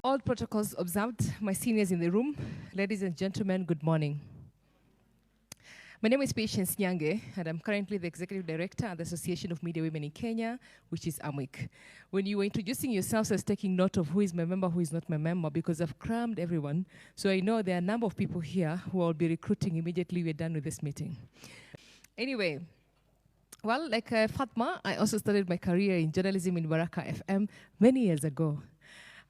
All protocols observed, my seniors in the room, ladies and gentlemen, good morning. My name is Patience Nyange, and I'm currently the Executive Director at the Association of Media Women in Kenya, which is AMWIK. When you were introducing yourselves, I was taking note of who is my member, who is not my member, because I've crammed everyone. So I know there are a number of people here who I'll be recruiting immediately we're done with this meeting. Anyway, well, like Fatma, I also started my career in journalism in Baraka FM many years ago.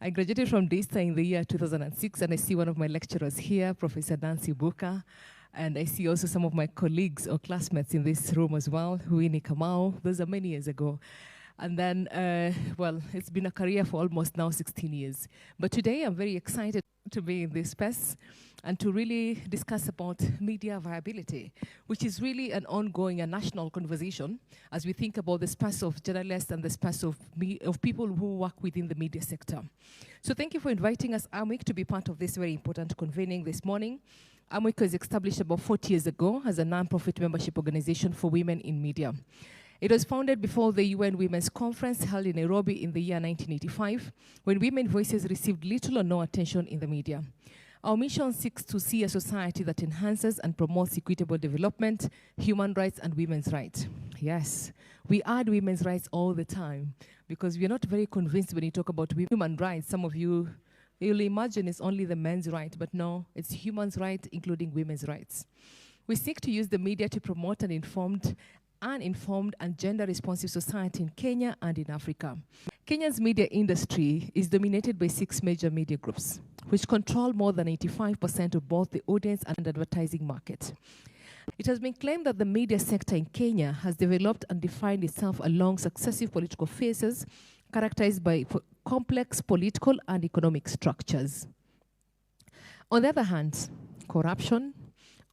I graduated from DISTA in the year 2006, and I see one of my lecturers here, Professor Nancy Buka, and I see also some of my colleagues or classmates in this room as well, Huini Kamau. Those are many years ago. And then, well, it's been a career for almost now 16 years. But today I'm very excited to be in this space and to really discuss about media viability, which is really an ongoing and national conversation as we think about the space of journalists and the space of people who work within the media sector. So thank you for inviting us, AMWIK, to be part of this very important convening this morning. AMWIK was established about 40 years ago as a non-profit membership organization for women in media. It was founded before the UN Women's Conference held in Nairobi in the year 1985, when women's voices received little or no attention in the media. Our mission seeks to see a society that enhances and promotes equitable development, human rights, and women's rights. Yes, we add women's rights all the time because we're not very convinced when you talk about human rights. Some of you'll imagine it's only the men's right, but no, it's human's right, including women's rights. We seek to use the media to promote an informed and gender-responsive society in Kenya and in Africa. Kenya's media industry is dominated by 6 major media groups, which control more than 85% of both the audience and advertising market. It has been claimed that the media sector in Kenya has developed and defined itself along successive political phases characterized by complex political and economic structures. On the other hand, corruption,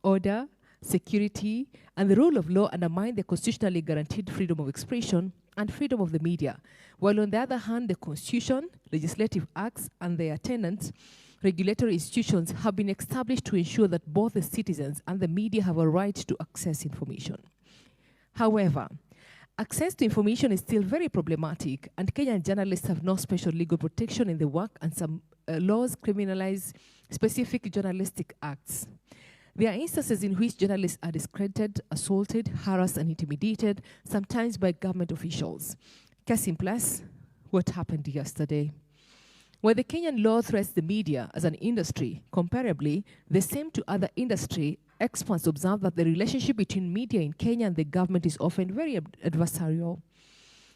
order, security, and the rule of law undermine the constitutionally guaranteed freedom of expression and freedom of the media, while on the other hand, the Constitution, legislative acts, and their tenants, regulatory institutions have been established to ensure that both the citizens and the media have a right to access information. However, access to information is still very problematic, and Kenyan journalists have no special legal protection in the work, and some laws criminalize specific journalistic acts. There are instances in which journalists are discredited, assaulted, harassed, and intimidated, sometimes by government officials. Case in place, what happened yesterday. While the Kenyan law threats the media as an industry, comparably, the same to other industry, experts observe that the relationship between media in Kenya and the government is often very adversarial.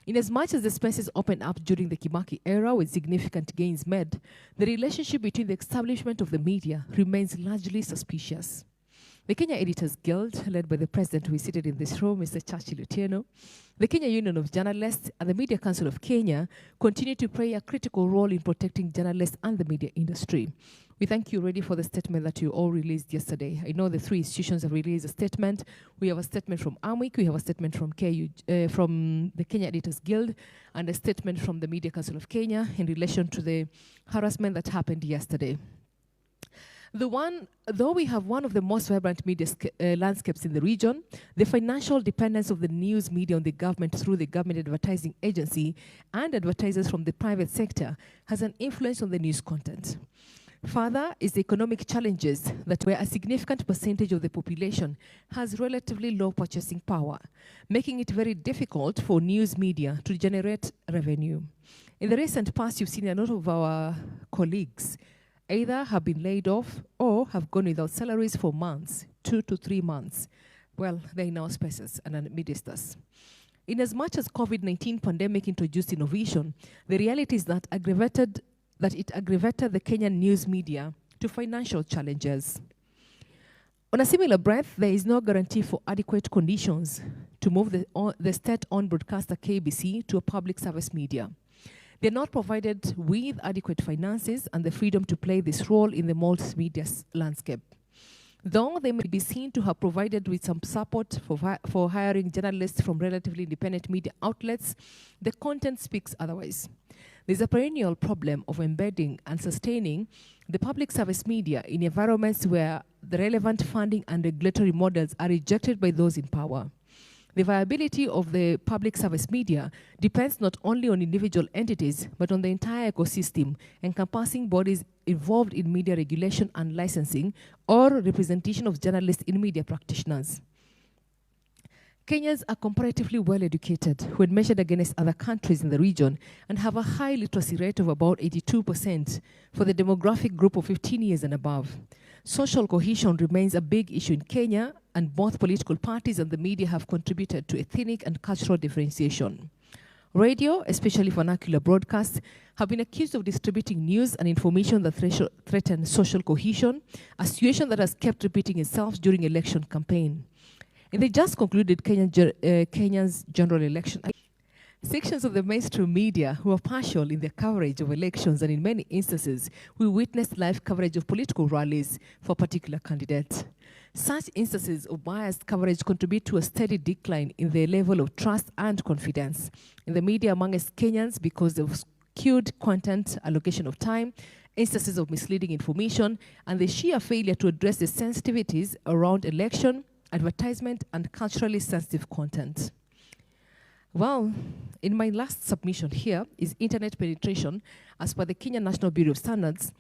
Inasmuch as the spaces opened up during the Kibaki era with significant gains made, the relationship between the establishment of the media remains largely suspicious. The Kenya Editors Guild, led by the president who is seated in this room, Mr. Churchill Otieno, the Kenya Union of Journalists, and the Media Council of Kenya continue to play a critical role in protecting journalists and the media industry. We thank you already for the statement that you all released yesterday. I know the 3 institutions have released a statement. We have a statement from AMWIK, we have a statement from the Kenya Editors Guild, and a statement from the Media Council of Kenya in relation to the harassment that happened yesterday. Though we have one of the most vibrant media landscapes in the region, the financial dependence of the news media on the government through the government advertising agency and advertisers from the private sector has an influence on the news content. Further is the economic challenges that where a significant percentage of the population has relatively low purchasing power, making it very difficult for news media to generate revenue. In the recent past, you've seen a lot of our colleagues either have been laid off or have gone without salaries for months, 2 to 3 months. Well, they're in our spaces and amidst us. In as much as COVID-19 pandemic introduced innovation, the reality is that it aggravated the Kenyan news media to financial challenges. On a similar breath, there is no guarantee for adequate conditions to move the state-owned broadcaster KBC to a public service media. They're not provided with adequate finances and the freedom to play this role in the multimedia landscape. Though they may be seen to have provided with some support for hiring journalists from relatively independent media outlets, the content speaks otherwise. There's a perennial problem of embedding and sustaining the public service media in environments where the relevant funding and regulatory models are rejected by those in power. The viability of the public service media depends not only on individual entities, but on the entire ecosystem, encompassing bodies involved in media regulation and licensing, or representation of journalists in media practitioners. Kenyans are comparatively well educated when measured against other countries in the region and have a high literacy rate of about 82% for the demographic group of 15 years and above. Social cohesion remains a big issue in Kenya, and both political parties and the media have contributed to ethnic and cultural differentiation. Radio, especially vernacular broadcasts, have been accused of distributing news and information that threaten social cohesion, a situation that has kept repeating itself during election campaign. In the just concluded Kenya's general election, sections of the mainstream media who are partial in their coverage of elections, and in many instances, we witnessed live coverage of political rallies for particular candidates. Such instances of biased coverage contribute to a steady decline in the level of trust and confidence in the media amongst Kenyans because of skewed content, allocation of time, instances of misleading information, and the sheer failure to address the sensitivities around election, advertisement, and culturally sensitive content. Well, in my last submission here is internet penetration, as per the Kenya National Bureau of Standards,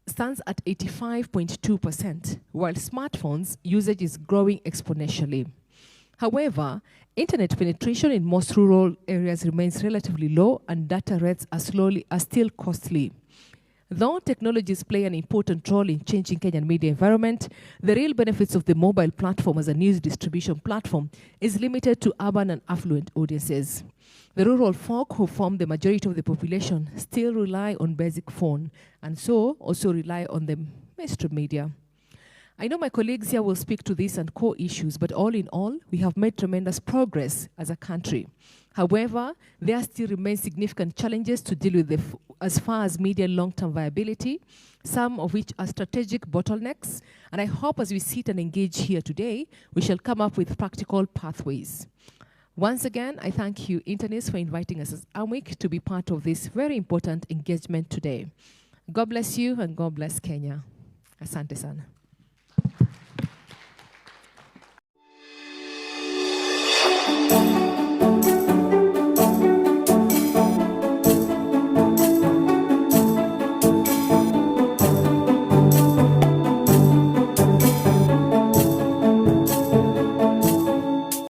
stands at 85.2%, while smartphones usage is growing exponentially. However, internet penetration in most rural areas remains relatively low, and data rates are still costly. Though technologies play an important role in changing Kenyan media environment, the real benefits of the mobile platform as a news distribution platform is limited to urban and affluent audiences. The rural folk, who form the majority of the population, still rely on basic phone, and so also rely on the mainstream media. I know my colleagues here will speak to this and core issues, but all in all, we have made tremendous progress as a country. However, there still remain significant challenges to deal with as far as media long-term viability, some of which are strategic bottlenecks, and I hope as we sit and engage here today, we shall come up with practical pathways. Once again, I thank you, Internews, for inviting us as AMWIK to be part of this very important engagement today. God bless you and God bless Kenya. Asante sana.